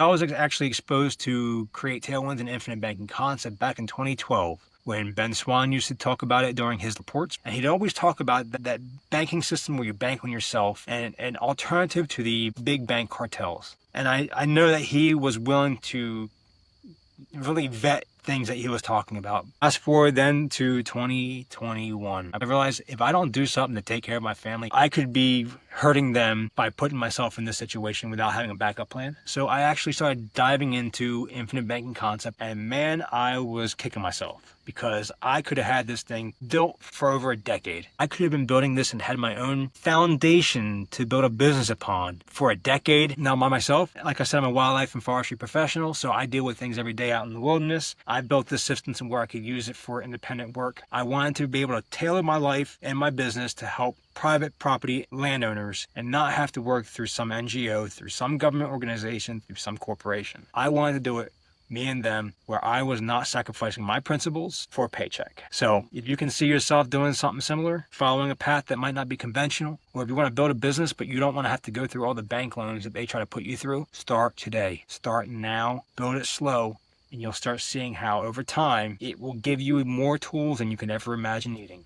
I was actually exposed to Create Tailwinds and Infinite Banking concept back in 2012 when Ben Swan used to talk about it during his reports. And he'd always talk about that banking system where you bank on yourself and an alternative to the big bank cartels. And I know that he was willing to really vet things that he was talking about. Fast forward then to 2021. I realized if I don't do something to take care of my family, I could be hurting them by putting myself in this situation without having a backup plan. So I actually started diving into infinite banking concept, and man, I was kicking myself because I could have had this thing built for over a decade. I could have been building this and had my own foundation to build a business upon for a decade now by myself. Like I said, I'm a wildlife and forestry professional, so I deal with things every day out in the wilderness. I built this system to where I could use it for independent work. I wanted to be able to tailor my life and my business to help private property landowners and not have to work through some NGO, through some government organization, through some corporation. I wanted to do it me and them, where I was not sacrificing my principles for a paycheck. So if you can see yourself doing something similar, following a path that might not be conventional, or if you want to build a business but you don't want to have to go through all the bank loans that they try to put you through, start today. Start now. Build it slow, and you'll start seeing how over time it will give you more tools than you can ever imagine needing.